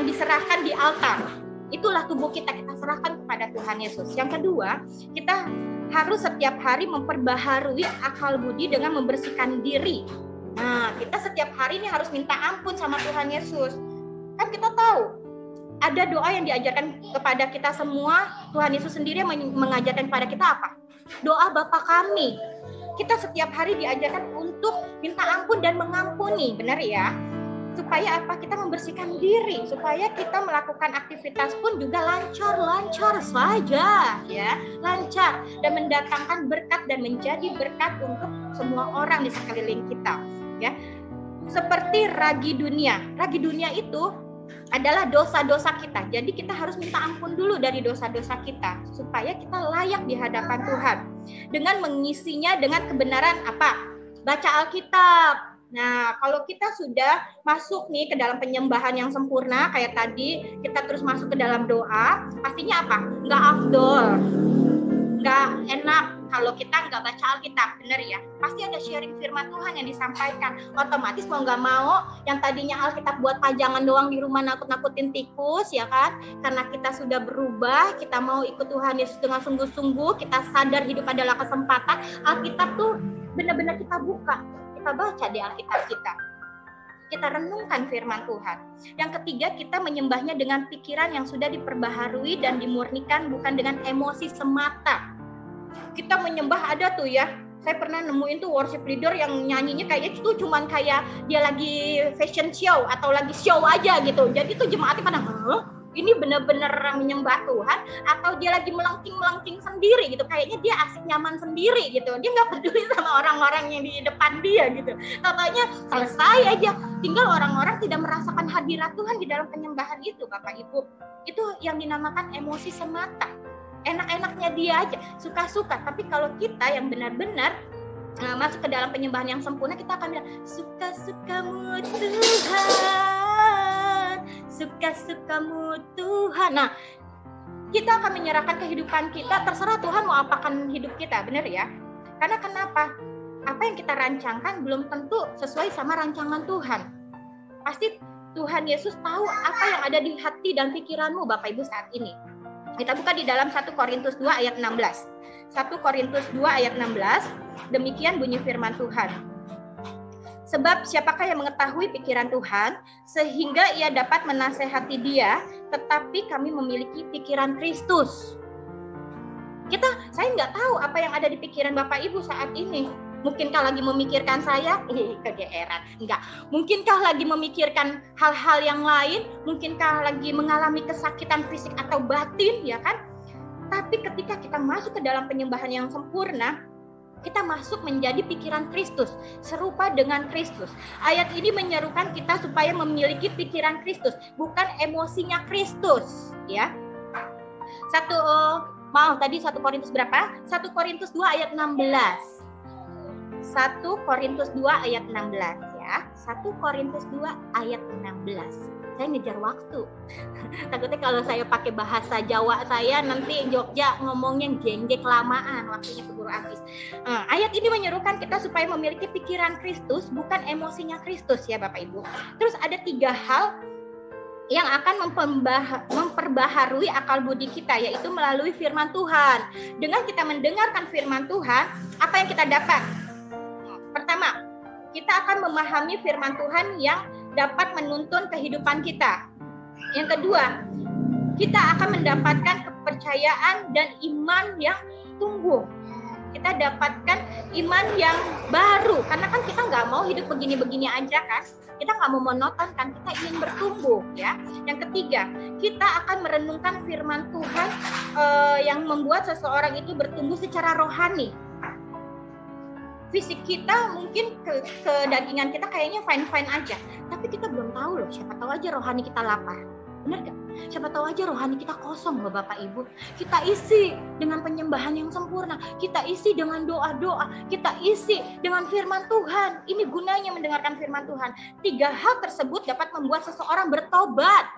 S2: diserahkan di altar. Itulah tubuh kita serahkan kepada Tuhan Yesus. Yang kedua, kita harus setiap hari memperbaharui akal budi dengan membersihkan diri. Nah, kita setiap hari ini harus minta ampun sama Tuhan Yesus. Kan kita tahu ada doa yang diajarkan kepada kita semua. Tuhan Yesus sendiri mengajarkan kepada kita apa? Doa Bapa kami. Kita setiap hari diajarkan untuk minta ampun dan mengampuni, benar ya? Supaya apa? Kita membersihkan diri, supaya kita melakukan aktivitas pun juga lancar saja, ya, lancar dan mendatangkan berkat dan menjadi berkat untuk semua orang di sekeliling kita, ya. Seperti ragi dunia. Ragi dunia itu adalah dosa-dosa kita. Jadi kita harus minta ampun dulu dari dosa-dosa kita supaya kita layak di hadapan Tuhan. Dengan mengisinya dengan kebenaran apa? Baca Alkitab. Nah, kalau kita sudah masuk nih ke dalam penyembahan yang sempurna kayak tadi, kita terus masuk ke dalam doa, pastinya apa? Nggak afdol, nggak enak kalau kita nggak baca Alkitab, bener ya? Pasti ada sharing firman Tuhan yang disampaikan. Otomatis mau nggak mau, yang tadinya Alkitab buat pajangan doang di rumah nakut-nakutin tikus, ya kan? Karena kita sudah berubah, kita mau ikut Tuhan Yesus dengan sungguh-sungguh, kita sadar hidup adalah kesempatan. Alkitab tuh benar-benar kita buka. Kita baca di Alkitab kita renungkan firman Tuhan. Yang ketiga, kita menyembahnya dengan pikiran yang sudah diperbaharui dan dimurnikan, bukan dengan emosi semata. Kita menyembah, ada tuh ya, saya pernah nemuin tuh worship leader yang nyanyinya kayaknya itu cuman kayak dia lagi fashion show atau lagi show aja gitu. Jadi tuh jemaatnya pada, ini benar-benar menyembah Tuhan atau dia lagi melengking-melengking sendiri gitu, kayaknya dia asik nyaman sendiri gitu, dia nggak peduli sama orang-orang yang di depan dia gitu. Katanya selesai aja, tinggal orang-orang tidak merasakan hadirat Tuhan di dalam penyembahan itu, Bapak Ibu. Itu yang dinamakan emosi semata, enak-enaknya dia aja, suka-suka. Tapi kalau kita yang benar-benar masuk ke dalam penyembahan yang sempurna, kita akan bilang suka-sukamu Tuhan, suka-sukamu Tuhan. Nah, kita akan menyerahkan kehidupan kita, terserah Tuhan mau apakan hidup kita, benar ya? Karena kenapa? Apa yang kita rancangkan belum tentu sesuai sama rancangan Tuhan. Pasti Tuhan Yesus tahu apa yang ada di hati dan pikiranmu, Bapak Ibu, saat ini. Kita buka di dalam 1 Korintus 2 ayat 16. 1 Korintus 2 ayat 16, demikian bunyi firman Tuhan. Sebab siapakah yang mengetahui pikiran Tuhan sehingga ia dapat menasehati dia, tetapi kami memiliki pikiran Kristus. Saya nggak tahu apa yang ada di pikiran Bapak Ibu saat ini. Mungkinkah lagi memikirkan saya? Kegeeran. Enggak. Mungkinkah lagi memikirkan hal-hal yang lain? Mungkinkah lagi mengalami kesakitan fisik atau batin, ya kan? Tapi ketika kita masuk ke dalam penyembahan yang sempurna, kita masuk menjadi pikiran Kristus, serupa dengan Kristus. Ayat ini menyerukan kita supaya memiliki pikiran Kristus, bukan emosinya Kristus, ya. Tadi 1 Korintus berapa? 1 Korintus 2 ayat 16. 1 Korintus 2 ayat 16 ya. 1 Korintus 2 ayat 16. Saya ngejar waktu. Takutnya kalau saya pakai bahasa Jawa saya nanti Jogja ngomongnya jengjek lamaan, waktunya keburu habis. Ayat ini menyerukan kita supaya memiliki pikiran Kristus, bukan emosinya Kristus ya Bapak Ibu. Terus ada 3 hal yang akan memperbaharui akal budi kita, yaitu melalui firman Tuhan. Dengan kita mendengarkan firman Tuhan, apa yang kita dapat? Pertama, kita akan memahami firman Tuhan yang dapat menuntun kehidupan kita. Yang kedua, kita akan mendapatkan kepercayaan dan iman yang tumbuh. Kita dapatkan iman yang baru, karena kan kita nggak mau hidup begini-begini aja kan. Kita nggak mau monoton kan, kita ingin bertumbuh ya. Yang ketiga, kita akan merenungkan firman Tuhan yang membuat seseorang itu bertumbuh secara rohani. Fisik kita mungkin kedagingan kita kayaknya fine-fine aja, tapi kita belum tahu loh, siapa tahu aja rohani kita lapar. Benar gak? Siapa tahu aja rohani kita kosong loh Bapak Ibu. Kita isi dengan penyembahan yang sempurna, kita isi dengan doa-doa, kita isi dengan firman Tuhan. Ini gunanya mendengarkan firman Tuhan. 3 hal tersebut dapat membuat seseorang bertobat.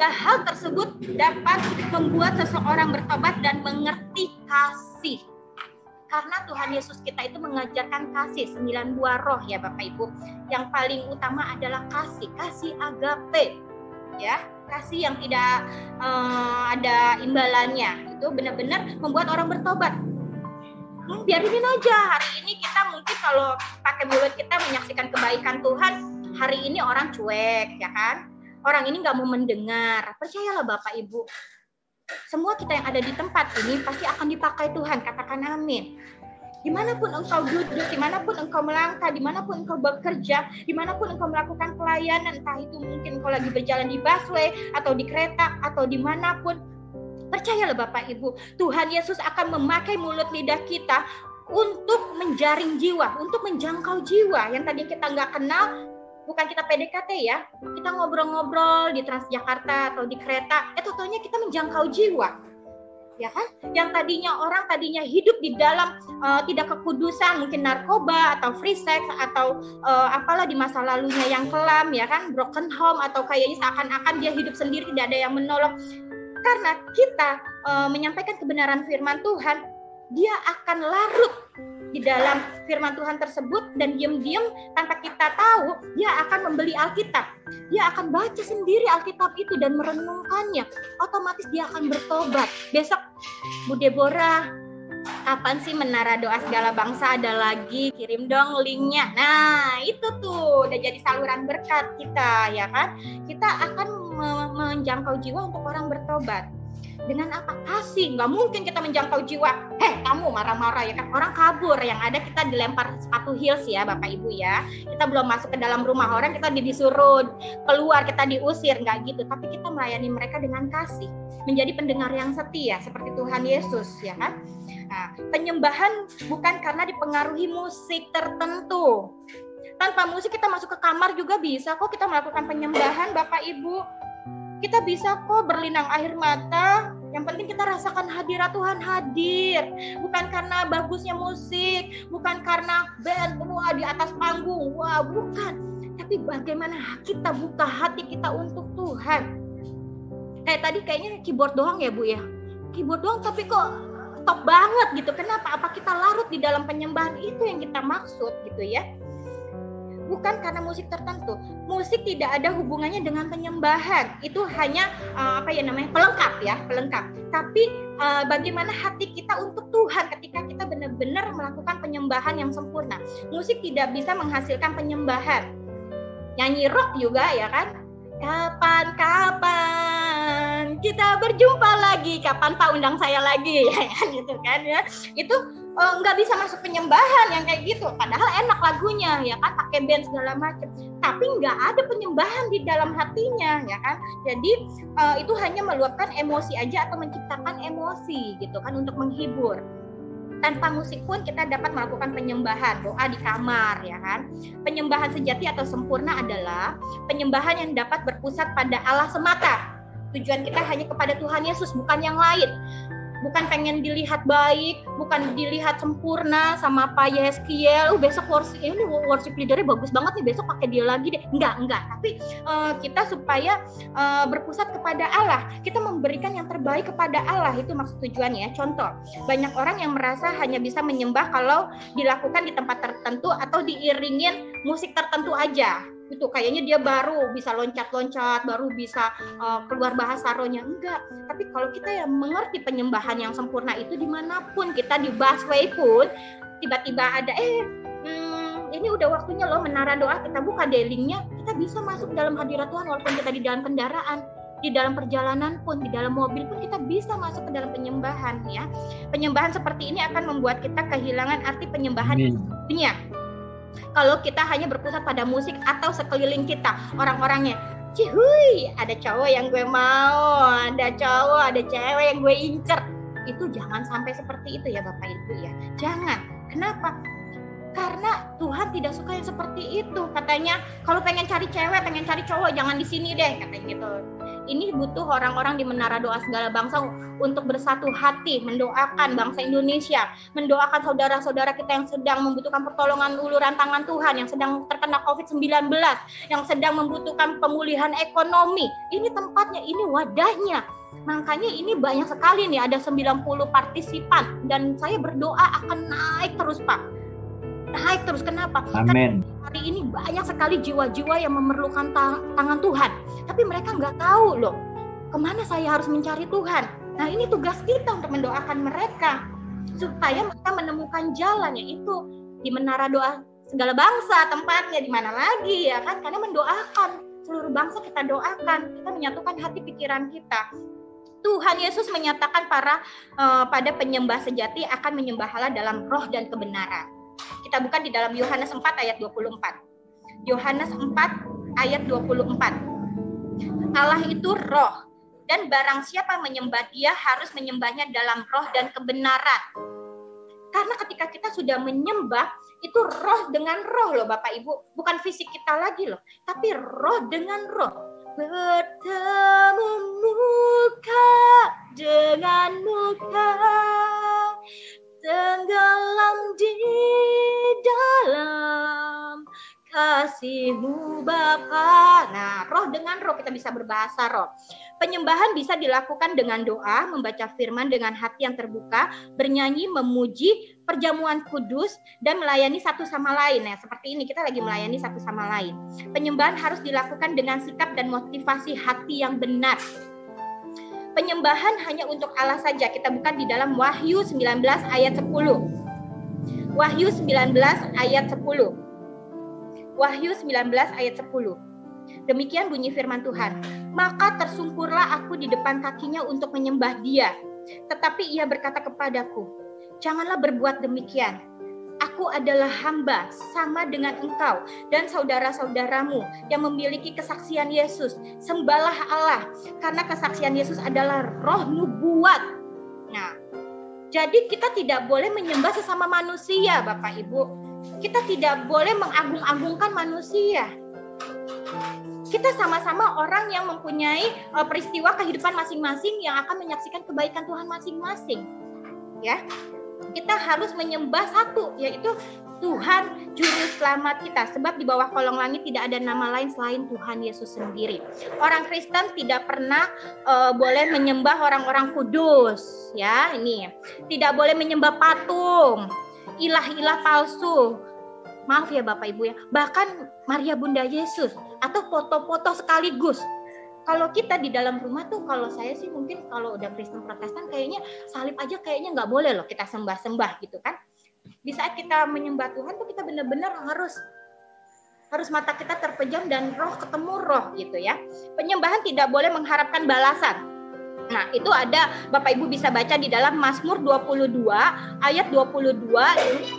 S2: hal tersebut dapat membuat seseorang bertobat dan mengerti kasih. Karena Tuhan Yesus kita itu mengajarkan kasih, 9 buah roh ya Bapak Ibu. Yang paling utama adalah kasih agape. Ya, kasih yang tidak ada imbalannya. Itu benar-benar membuat orang bertobat. Biarin aja, hari ini kita mungkin kalau pakai mulut kita menyaksikan kebaikan Tuhan, hari ini orang cuek, ya kan? Orang ini nggak mau mendengar. Percayalah Bapak Ibu, semua kita yang ada di tempat ini pasti akan dipakai Tuhan. Katakan amin. Dimanapun engkau duduk, dimanapun engkau melangkah, dimanapun engkau bekerja, dimanapun engkau melakukan pelayanan, entah itu mungkin engkau lagi berjalan di busway, atau di kereta, atau dimanapun, percayalah Bapak Ibu, Tuhan Yesus akan memakai mulut lidah kita untuk menjaring jiwa, untuk menjangkau jiwa yang tadi kita nggak kenal. Bukan kita PDKT ya, kita ngobrol-ngobrol di Transjakarta atau di kereta, totalnya kita menjangkau jiwa, ya kan? Yang tadinya hidup di dalam tidak kekudusan, mungkin narkoba atau free sex atau apalah di masa lalunya yang kelam, ya kan? Broken home, atau kayaknya seakan-akan dia hidup sendiri, tidak ada yang menolong. Karena kita menyampaikan kebenaran firman Tuhan, dia akan larut di dalam firman Tuhan tersebut, dan diam-diam tanpa kita tahu dia akan membeli Alkitab. Dia akan baca sendiri Alkitab itu dan merenungkannya. Otomatis dia akan bertobat. Besok Bu Deborah, kapan sih Menara Doa Segala Bangsa ada lagi? Kirim dong linknya. Nah itu tuh udah jadi saluran berkat kita, ya kan? Kita akan menjangkau jiwa untuk orang bertobat. Dengan apa? Kasih. Nggak mungkin kita menjangkau jiwa, kamu marah-marah, ya kan? Orang kabur, yang ada kita dilempar sepatu heels ya Bapak Ibu ya. Kita belum masuk ke dalam rumah orang, kita disuruh keluar, kita diusir, nggak gitu. Tapi kita melayani mereka dengan kasih, menjadi pendengar yang setia seperti Tuhan Yesus, ya kan? Nah, penyembahan bukan karena dipengaruhi musik tertentu. Tanpa musik kita masuk ke kamar juga bisa kok kita melakukan penyembahan Bapak Ibu. Kita bisa kok berlinang air mata, yang penting kita rasakan hadirat Tuhan hadir. Bukan karena bagusnya musik, bukan karena band di atas panggung, bukan. Tapi bagaimana kita buka hati kita untuk Tuhan. Kayak tadi kayaknya keyboard doang ya Bu ya. Keyboard doang tapi kok top banget gitu. Kenapa? Apa kita larut di dalam penyembahan? Itu yang kita maksud gitu ya. Bukan karena musik tertentu. Musik tidak ada hubungannya dengan penyembahan. Itu hanya pelengkap ya, pelengkap. Tapi bagaimana hati kita untuk Tuhan ketika kita benar-benar melakukan penyembahan yang sempurna. Musik tidak bisa menghasilkan penyembahan. Nyanyi rock juga ya kan? Kapan kita berjumpa lagi? Kapan Pak undang saya lagi? Ya kan gitu kan ya. Itu nggak bisa masuk penyembahan yang kayak gitu. Padahal enak lagunya ya kan, pakai band segala macam. Tapi nggak ada penyembahan di dalam hatinya ya kan. Jadi itu hanya meluapkan emosi aja atau menciptakan emosi gitu kan untuk menghibur. Tanpa musik pun kita dapat melakukan penyembahan, doa di kamar ya kan. Penyembahan sejati atau sempurna adalah penyembahan yang dapat berpusat pada Allah semata. Tujuan kita hanya kepada Tuhan Yesus, bukan yang lain. Bukan pengen dilihat baik, bukan dilihat sempurna sama Pak Yeskiel. Besok worship leadernya bagus banget nih, besok pakai dia lagi deh. Enggak. Tapi kita supaya berpusat kepada Allah. Kita memberikan yang terbaik kepada Allah, itu maksud tujuannya. Contoh, banyak orang yang merasa hanya bisa menyembah kalau dilakukan di tempat tertentu atau diiringin musik tertentu aja. Itu kayaknya dia baru bisa loncat-loncat, baru bisa keluar bahasa rohnya. Enggak, tapi kalau kita yang mengerti penyembahan yang sempurna itu, dimanapun kita di busway pun tiba-tiba ada ini udah waktunya loh Menara Doa, kita buka linknya, kita bisa masuk dalam hadirat Tuhan walaupun kita di dalam kendaraan, di dalam perjalanan pun, di dalam mobil pun kita bisa masuk ke dalam penyembahan ya. Penyembahan seperti ini akan membuat kita kehilangan arti penyembahan dunia. Kalau kita hanya berpusat pada musik atau sekeliling kita, orang-orangnya, cihuy, ada cowok yang gue mau, ada cowok, ada cewek yang gue incer. Itu jangan sampai seperti itu ya Bapak Ibu ya. Jangan. Kenapa? Karena Tuhan tidak suka yang seperti itu. Katanya kalau pengen cari cewek, pengen cari cowok, jangan di sini deh, katanya gitu. Ini butuh orang-orang di Menara Doa Segala Bangsa untuk bersatu hati, mendoakan bangsa Indonesia, mendoakan saudara-saudara kita yang sedang membutuhkan pertolongan uluran tangan Tuhan, yang sedang terkena COVID-19, yang sedang membutuhkan pemulihan ekonomi. Ini tempatnya, ini wadahnya. Makanya ini banyak sekali nih, ada 90 partisipan, dan saya berdoa akan naik terus, Pak. Naik terus, kenapa?
S3: Amin.
S2: Hari ini banyak sekali jiwa-jiwa yang memerlukan tangan Tuhan, tapi mereka nggak tahu loh kemana saya harus mencari Tuhan. Nah, ini tugas kita untuk mendoakan mereka supaya mereka menemukan jalan, yaitu di Menara Doa Segala Bangsa, tempatnya di mana lagi ya kan? Karena mendoakan seluruh bangsa, kita doakan, kita menyatukan hati pikiran kita. Tuhan Yesus menyatakan pada penyembah sejati akan menyembah Allah dalam roh dan kebenaran. Kita buka di dalam Yohanes 4 ayat 24. Yohanes 4 ayat 24. Allah itu roh, dan barang siapa menyembah Dia harus menyembahnya dalam roh dan kebenaran. Karena ketika kita sudah menyembah, itu roh dengan roh loh Bapak Ibu, bukan fisik kita lagi loh, tapi roh dengan roh. Bertemu muka dengan muka, tenggelam di dalam kasih-Mu Bapa. Nah, roh dengan roh kita bisa berbahasa roh. Penyembahan bisa dilakukan dengan doa, membaca firman dengan hati yang terbuka, bernyanyi, memuji, perjamuan kudus, dan melayani satu sama lain. Nah, seperti ini kita lagi melayani satu sama lain. Penyembahan harus dilakukan dengan sikap dan motivasi hati yang benar. Penyembahan hanya untuk Allah saja. Kita buka di dalam Wahyu 19 ayat 10. Wahyu 19 ayat 10. Wahyu 19 ayat 10. Demikian bunyi firman Tuhan. Maka tersungkurlah aku di depan kakinya untuk menyembah Dia. Tetapi ia berkata kepadaku, janganlah berbuat demikian. Aku adalah hamba sama dengan engkau dan saudara-saudaramu yang memiliki kesaksian Yesus. Sembahlah Allah, karena kesaksian Yesus adalah roh nubuat. Nah, jadi kita tidak boleh menyembah sesama manusia, Bapak Ibu. Kita tidak boleh mengagung-agungkan manusia. Kita sama-sama orang yang mempunyai peristiwa kehidupan masing-masing yang akan menyaksikan kebaikan Tuhan masing-masing. Ya. Kita harus menyembah satu, yaitu Tuhan Juru Selamat kita. Sebab di bawah kolong langit tidak ada nama lain selain Tuhan Yesus sendiri. Orang Kristen tidak pernah boleh menyembah orang-orang kudus. Ya, ini tidak boleh menyembah patung, ilah-ilah palsu. Maaf ya Bapak Ibu ya. Bahkan Maria Bunda Yesus atau foto-foto sekaligus. Kalau kita di dalam rumah tuh, kalau saya sih mungkin kalau udah Kristen Protestan kayaknya salib aja kayaknya nggak boleh loh kita sembah-sembah gitu kan. Di saat kita menyembah Tuhan tuh kita benar-benar harus mata kita terpejam dan roh ketemu roh gitu ya. Penyembahan tidak boleh mengharapkan balasan. Nah, itu ada Bapak Ibu bisa baca di dalam Mazmur 22 ayat 22,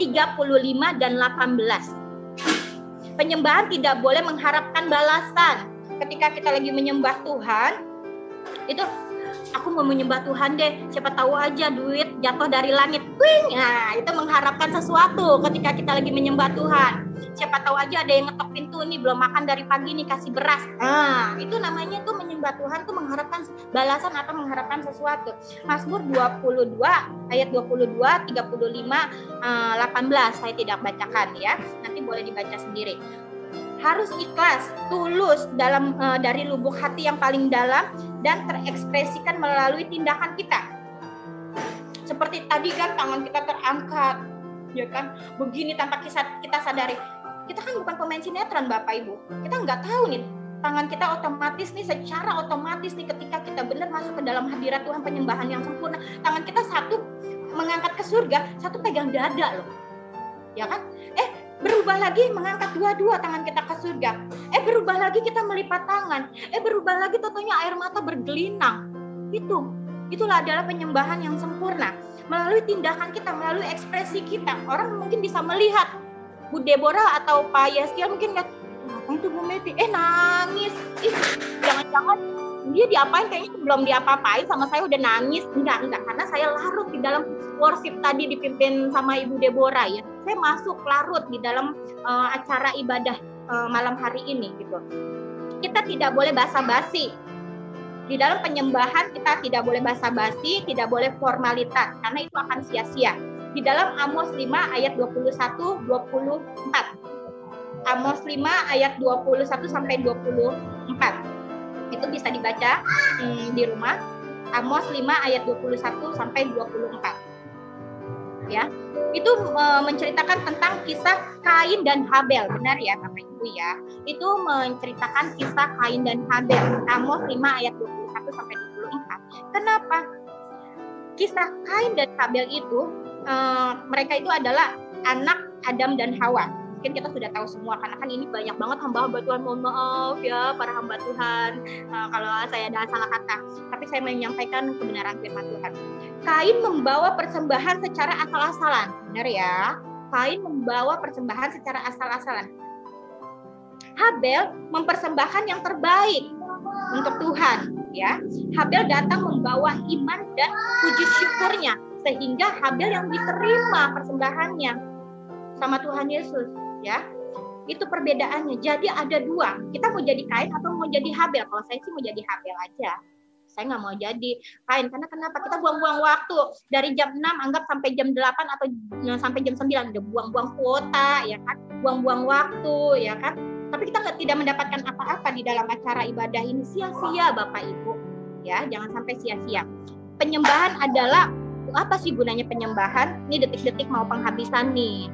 S2: 35 dan 18. Penyembahan tidak boleh mengharapkan balasan. Ketika kita lagi menyembah Tuhan, itu aku mau menyembah Tuhan deh, siapa tahu aja duit jatuh dari langit. Wing! Nah, itu mengharapkan sesuatu ketika kita lagi menyembah Tuhan. Siapa tahu aja ada yang ngetok pintu nih, belum makan dari pagi nih, kasih beras. Nah, itu namanya tuh menyembah Tuhan tuh mengharapkan balasan atau mengharapkan sesuatu. Mazmur 22 ayat 22, 35, 18 saya tidak bacakan ya. Nanti boleh dibaca sendiri. Harus ikhlas, tulus dari lubuk hati yang paling dalam dan terekspresikan melalui tindakan kita. Seperti tadi kan tangan kita terangkat, ya kan? Begini tanpa kita sadari. Kita kan bukan pemain sinetron Bapak Ibu. Kita nggak tahu nih tangan kita otomatis nih, secara otomatis nih ketika kita benar masuk ke dalam hadirat Tuhan, penyembahan yang sempurna, tangan kita satu mengangkat ke surga, satu pegang dada loh, ya kan? Berubah lagi mengangkat dua-dua tangan kita ke surga. Berubah lagi kita melipat tangan. Berubah lagi totonya air mata bergelinang. Itulah adalah penyembahan yang sempurna. Melalui tindakan kita, melalui ekspresi kita, orang mungkin bisa melihat Bu Deborah atau Pak Yaskia mungkin lihat, apa itu Bu Meti? Nangis. Jangan-jangan dia diapain, kayaknya belum diapa-apain sama saya udah nangis. Enggak, karena saya larut di dalam worship tadi dipimpin sama Ibu Deborah ya. Saya masuk larut di dalam acara ibadah malam hari ini gitu. Kita tidak boleh basa-basi. Di dalam penyembahan kita tidak boleh basa-basi, tidak boleh formalitas, karena itu akan sia-sia. Di dalam Amos 5 ayat 21-24. Amos 5 ayat 21 sampai 24. Itu bisa dibaca di rumah. Amos 5 ayat 21 sampai 24. Ya. Itu menceritakan tentang kisah Kain dan Habel. Benar ya Bapak Ibu ya. Itu menceritakan kisah Kain dan Habel. Amos 5 ayat 21 sampai 24. Kenapa? Kisah Kain dan Habel itu mereka itu adalah anak Adam dan Hawa. Mungkin kita sudah tahu semua, karena kan ini banyak banget hamba-hamba Tuhan. Mohon maaf ya para hamba Tuhan kalau saya ada salah kata, tapi saya menyampaikan kebenaran firman Tuhan. Kain membawa persembahan secara asal-asalan, benar ya? Kain membawa persembahan secara asal-asalan. Habel mempersembahkan yang terbaik untuk Tuhan, ya. Habel datang membawa iman dan puji syukurnya, sehingga Habel yang diterima persembahannya sama Tuhan Yesus. Ya, itu perbedaannya. Jadi ada dua. Kita mau jadi Kain atau mau jadi Habel. Kalau saya sih mau jadi Habel aja. Saya nggak mau jadi Kain. Karena kenapa? Kita buang-buang waktu. Dari jam 6 anggap sampai jam 8 atau sampai jam 9. Udah buang-buang kuota, ya kan? Buang-buang waktu, ya kan? Tapi kita tidak mendapatkan apa-apa di dalam acara ibadah ini. Sia-sia Bapak Ibu. Ya, jangan sampai sia-sia. Penyembahan adalah, apa sih gunanya penyembahan? Ini detik-detik mau penghabisan nih.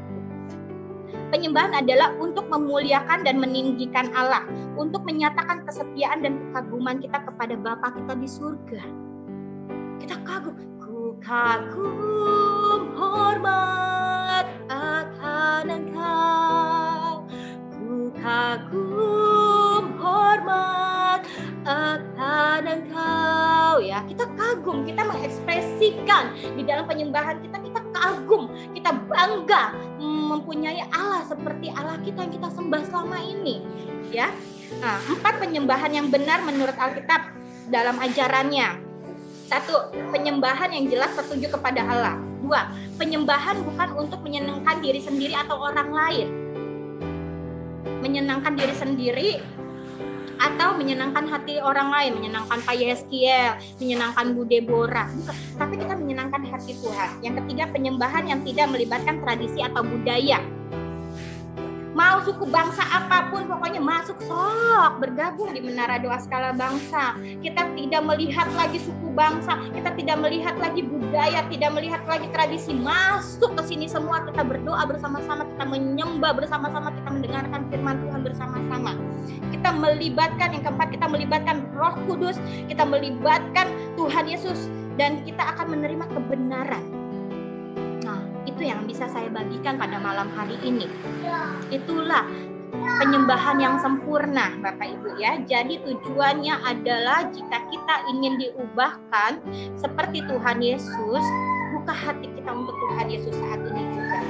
S2: Penyembahan adalah untuk memuliakan dan meninggikan Allah, untuk menyatakan kesetiaan dan kekaguman kita kepada Bapa kita di surga. Kita kagum, ku kagum hormat akan Engkau, ku kagum hormat akan Engkau. Ya, kita kagum, kita mengekspresikan di dalam penyembahan kita kagum, kita bangga mempunyai Allah seperti Allah kita yang kita sembah selama ini, ya. Nah, 4 penyembahan yang benar menurut Alkitab dalam ajarannya. 1, penyembahan yang jelas tertuju kepada Allah. 2, penyembahan bukan untuk menyenangkan diri sendiri atau orang lain. Menyenangkan diri sendiri atau menyenangkan hati orang lain, menyenangkan Pak Yeskiel, menyenangkan Bu Deborah. Bukan, tapi kita menyenangkan hati Tuhan. Yang ketiga, penyembahan yang tidak melibatkan tradisi atau budaya. Mau suku bangsa apapun, pokoknya masuk sok bergabung di Menara Doa Skala Bangsa. Kita tidak melihat lagi suku bangsa, kita tidak melihat lagi budaya, tidak melihat lagi tradisi. Masuk ke sini semua, kita berdoa bersama-sama, kita menyembah bersama-sama, kita mendengarkan firman Tuhan bersama-sama. Kita melibatkan, yang keempat, kita melibatkan Roh Kudus, kita melibatkan Tuhan Yesus, dan kita akan menerima kebenaran. Nah, itu yang bisa saya bagikan pada malam hari ini. Itulah penyembahan yang sempurna, Bapak Ibu ya. Jadi tujuannya adalah jika kita ingin diubahkan seperti Tuhan Yesus, buka hati kita untuk Tuhan Yesus saat ini juga.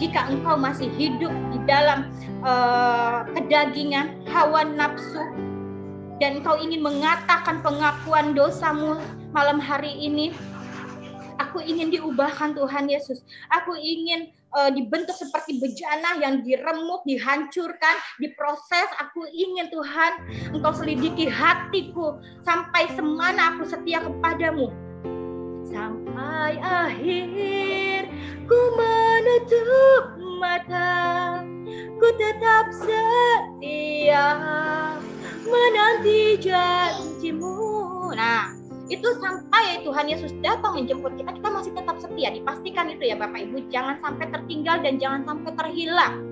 S2: Jika engkau masih hidup di dalam kedagingan, hawa nafsu, dan engkau ingin mengatakan pengakuan dosamu malam hari ini, aku ingin diubahkan Tuhan Yesus. Aku ingin dibentuk seperti bejana yang diremuk, dihancurkan, diproses. Aku ingin Tuhan, engkau selidiki hatiku sampai semana aku setia kepadamu. Sampai akhir ku menutup mata, ku tetap setia menanti janjimu. Nah, itu sampai Tuhan Yesus datang menjemput kita, kita masih tetap setia. Dipastikan itu ya Bapak Ibu, jangan sampai tertinggal dan jangan sampai terhilang.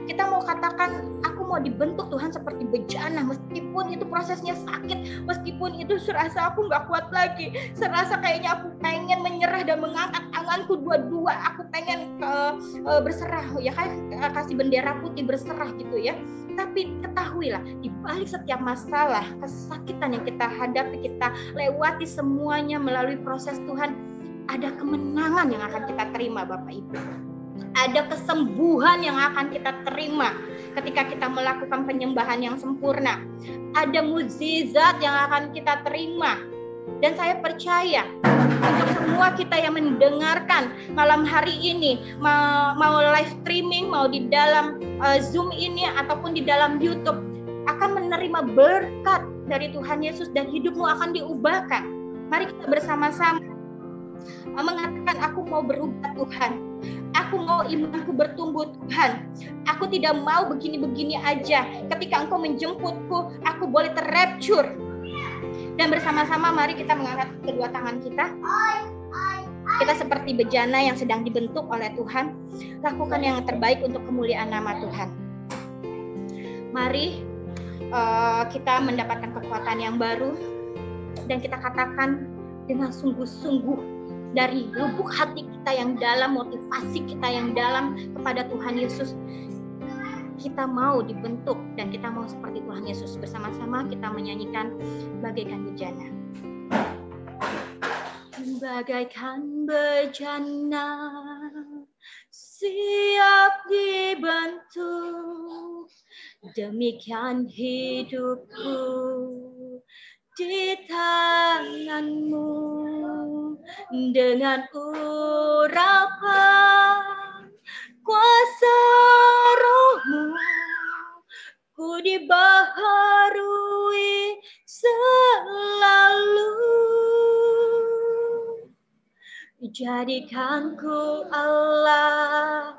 S2: Kita mau katakan, aku mau dibentuk Tuhan seperti bejana, meskipun itu prosesnya sakit, meskipun itu serasa aku gak kuat lagi, serasa kayaknya aku pengen menyerah dan mengangkat tanganku dua-dua, aku pengen berserah, ya kan, kasih bendera putih berserah gitu ya. Tapi ketahuilah, di balik setiap masalah, kesakitan yang kita hadapi, kita lewati semuanya melalui proses Tuhan, ada kemenangan yang akan kita terima Bapak Ibu. Ada kesembuhan yang akan kita terima ketika kita melakukan penyembahan yang sempurna. Ada mukjizat yang akan kita terima. Dan saya percaya untuk semua kita yang mendengarkan malam hari ini, mau live streaming, mau di dalam Zoom ini ataupun di dalam YouTube, akan menerima berkat dari Tuhan Yesus dan hidupmu akan diubahkan. Mari kita bersama-sama mengatakan, aku mau berubah Tuhan. Aku mau imanku bertumbuh Tuhan. Aku tidak mau begini-begini aja. Ketika Engkau menjemputku, aku boleh terrapture. Dan bersama-sama mari kita mengangkat kedua tangan kita. Kita seperti bejana yang sedang dibentuk oleh Tuhan. Lakukan yang terbaik untuk kemuliaan nama Tuhan. Mari kita mendapatkan kekuatan yang baru. Dan kita katakan dengan sungguh-sungguh dari lubuk hati kita yang dalam, motivasi kita yang dalam kepada Tuhan Yesus. Kita mau dibentuk dan kita mau seperti Tuhan Yesus. Bersama-sama kita menyanyikan bagaikan bejana. Bagaikan bejana siap dibentuk, demikian hidupku di tanganmu. Dengan urapan kuasa rohmu, ku dibaharui selalu. Jadikan ku Allah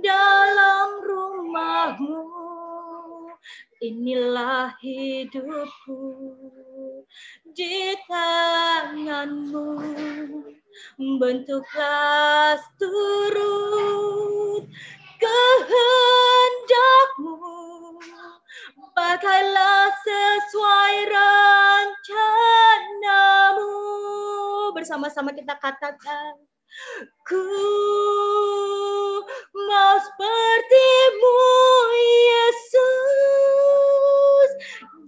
S2: dalam rumahmu, inilah hidupku di tanganmu. Bentuklah turut kehendakmu, pakailah sesuai rencanamu. Bersama-sama kita katakan, ku mau sepertimu Yesus,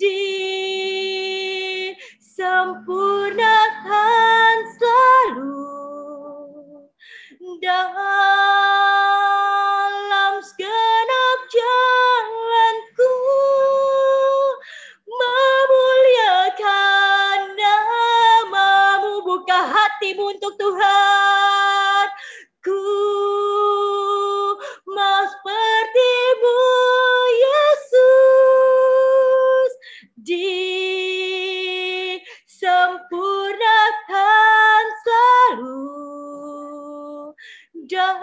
S2: disempurnakan selalu dalam segenap jalanku, memuliakan namamu. Buka hatimu untuk Tuhan. Ku mau sepertimu Yesus, disempurnakan selalu dalam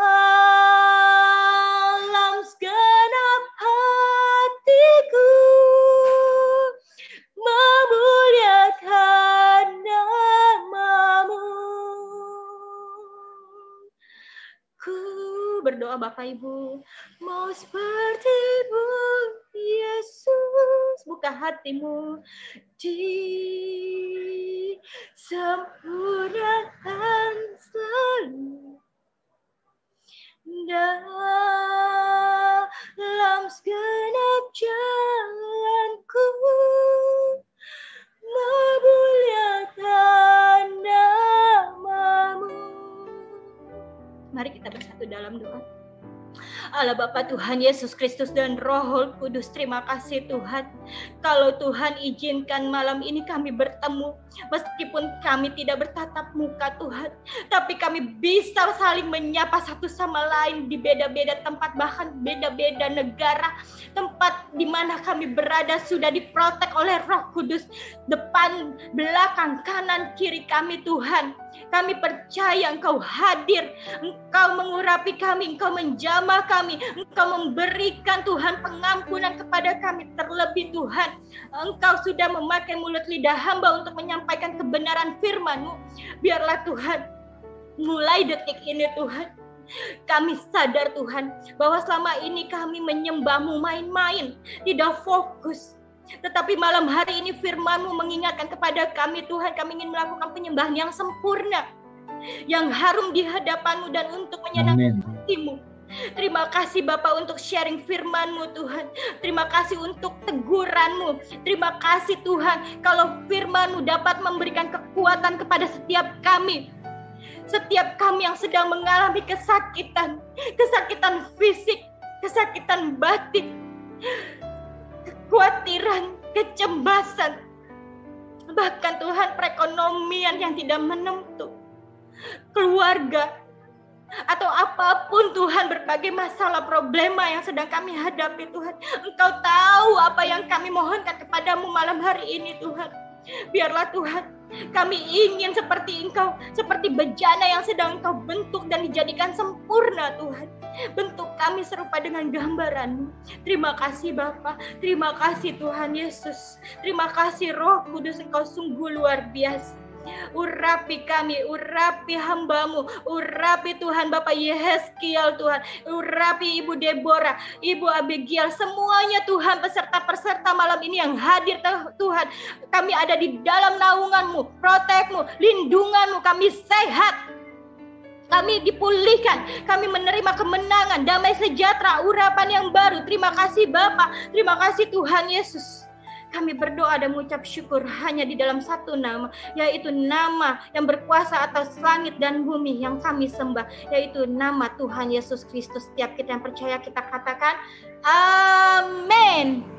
S2: segenap hatiku, memuliakan namamu. Ku berdoa Bapak Ibu, mau sepertimu Yesus. Buka hatimu, disempurnakan selalu dalam segenap jalanku, memuliakan namamu. Mari kita bersatu dalam doa. Allah Bapa Tuhan Yesus Kristus dan Roh Kudus, terima kasih Tuhan. Kalau Tuhan izinkan malam ini kami bertemu, meskipun kami tidak bertatap muka Tuhan, tapi kami bisa saling menyapa satu sama lain di beda-beda tempat, bahkan beda-beda negara. Tempat di mana kami berada sudah diprotek oleh Roh Kudus, depan, belakang, kanan, kiri kami Tuhan. Kami percaya Engkau hadir, Engkau mengurapi kami, Engkau menjamah kami, Engkau memberikan Tuhan pengampunan kepada kami. Terlebih Tuhan, Engkau sudah memakai mulut lidah hamba untuk menyampaikan kebenaran firman-Mu. Biarlah Tuhan, mulai detik ini Tuhan, kami sadar Tuhan, bahwa selama ini kami menyembah-Mu main-main, tidak fokus. Tetapi malam hari ini firman-Mu mengingatkan kepada kami Tuhan, kami ingin melakukan penyembahan yang sempurna, yang harum di hadapan-Mu dan untuk menyenangkan hati-Mu. Terima kasih Bapak untuk sharing firman-Mu Tuhan. Terima kasih untuk teguran-Mu. Terima kasih Tuhan, kalau firman-Mu dapat memberikan kekuatan kepada setiap kami. Setiap kami yang sedang mengalami kesakitan, kesakitan fisik, kesakitan batin, kekhawatiran, kecemasan, bahkan Tuhan perekonomian yang tidak menentu, keluarga, atau apapun Tuhan, berbagai masalah problema yang sedang kami hadapi Tuhan. Engkau tahu apa yang kami mohonkan kepadamu malam hari ini Tuhan. Biarlah Tuhan, kami ingin seperti Engkau, seperti bejana yang sedang Engkau bentuk dan dijadikan sempurna Tuhan. Bentuk kami serupa dengan gambaran-Mu. Terima kasih Bapa, terima kasih Tuhan Yesus. Terima kasih Roh Kudus, Engkau sungguh luar biasa. Urapi kami, urapi hamba-Mu, urapi Tuhan Bapak Yehezkiel Tuhan, urapi Ibu Deborah, Ibu Abigail, semuanya Tuhan, peserta-peserta malam ini yang hadir Tuhan. Kami ada di dalam naungan-Mu, protek-Mu, lindungan-Mu, kami sehat. Kami dipulihkan, kami menerima kemenangan, damai sejahtera, urapan yang baru. Terima kasih Bapa, terima kasih Tuhan Yesus. Kami berdoa dan mengucap syukur hanya di dalam satu nama, yaitu nama yang berkuasa atas langit dan bumi yang kami sembah, yaitu nama Tuhan Yesus Kristus. Setiap kita yang percaya kita katakan amin.